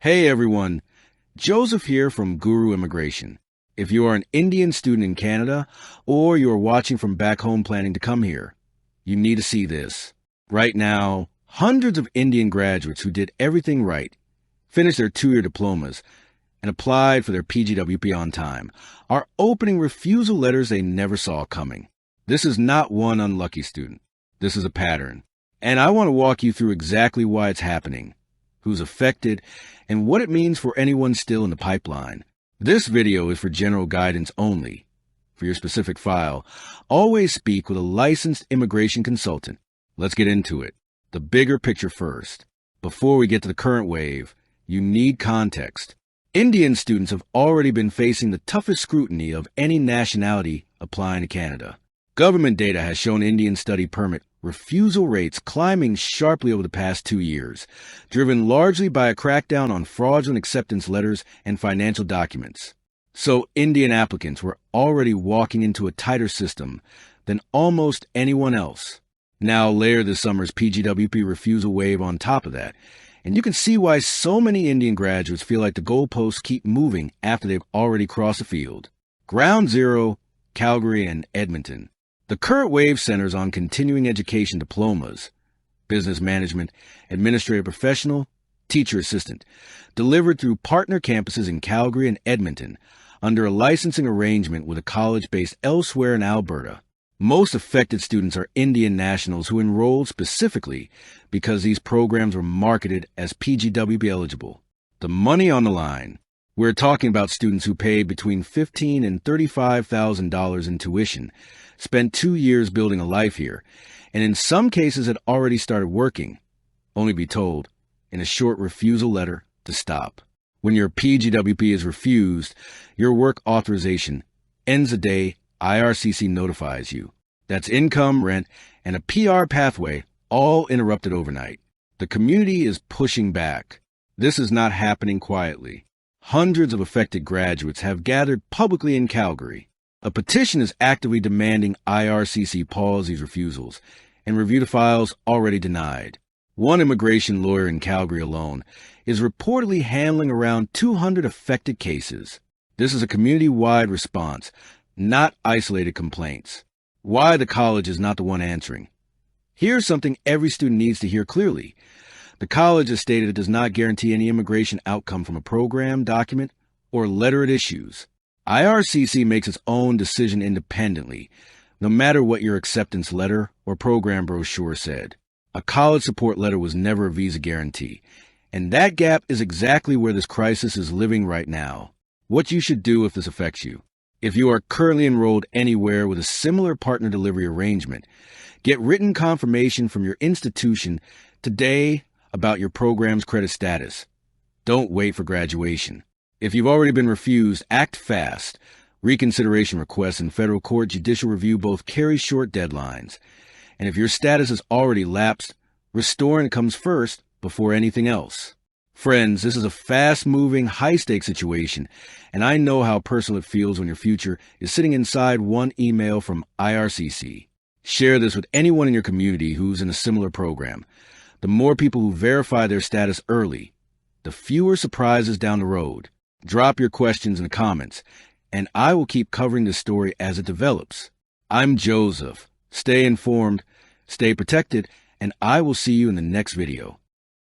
Hey everyone, Joseph here from Guru Immigration. If you are an Indian student in Canada or you are watching from back home planning to come here, you need to see this. Right now, hundreds of Indian graduates who did everything right, finished their 2-year diplomas, and applied for their PGWP on time, are opening refusal letters they never saw coming. This is not one unlucky student. This is a pattern. And I want to walk you through exactly why it's happening, who's affected, and what it means for anyone still in the pipeline. This video is for general guidance only. For your specific file, always speak with a licensed immigration consultant. Let's get into it. The bigger picture first. Before we get to the current wave, you need context. Indian students have already been facing the toughest scrutiny of any nationality applying to Canada. Government data has shown Indian study permit refusal rates climbing sharply over the past 2 years, driven largely by a crackdown on fraudulent acceptance letters and financial documents. So Indian applicants were already walking into a tighter system than almost anyone else. Now layer this summer's PGWP refusal wave on top of that, and you can see why so many Indian graduates feel like the goalposts keep moving after they've already crossed the field. Ground zero, Calgary and Edmonton. The current wave centers on continuing education diplomas, business management, administrative professional, teacher assistant, delivered through partner campuses in Calgary and Edmonton under a licensing arrangement with a college based elsewhere in Alberta. Most affected students are Indian nationals who enrolled specifically because these programs were marketed as PGWP eligible. The money on the line. We're talking about students who paid between $15,000 and $35,000 in tuition, spent 2 years building a life here, and in some cases had already started working, only be told, in a short refusal letter, to stop. When your PGWP is refused, your work authorization ends the day IRCC notifies you. That's income, rent, and a PR pathway all interrupted overnight. The community is pushing back. This is not happening quietly. Hundreds of affected graduates have gathered publicly in Calgary. A petition is actively demanding IRCC pause these refusals and review the files already denied. One immigration lawyer in Calgary alone is reportedly handling around 200 affected cases. This is a community-wide response, not isolated complaints. Why the college is not the one answering? Here's something every student needs to hear clearly. The college has stated it does not guarantee any immigration outcome from a program, document, or letter it issues. IRCC makes its own decision independently, no matter what your acceptance letter or program brochure said. A college support letter was never a visa guarantee, and that gap is exactly where this crisis is living right now. What you should do if this affects you. If you are currently enrolled anywhere with a similar partner delivery arrangement, get written confirmation from your institution today about your program's credit status. Don't wait for graduation. If you've already been refused, act fast. Reconsideration requests in federal court judicial review both carry short deadlines. And if your status is already lapsed, restoring comes first before anything else. Friends, this is a fast-moving, high-stakes situation, and I know how personal it feels when your future is sitting inside one email from IRCC. Share this with anyone in your community who's in a similar program. The more people who verify their status early, the fewer surprises down the road. Drop your questions in the comments, and I will keep covering this story as it develops. I'm Joseph. Stay informed, stay protected, and I will see you in the next video.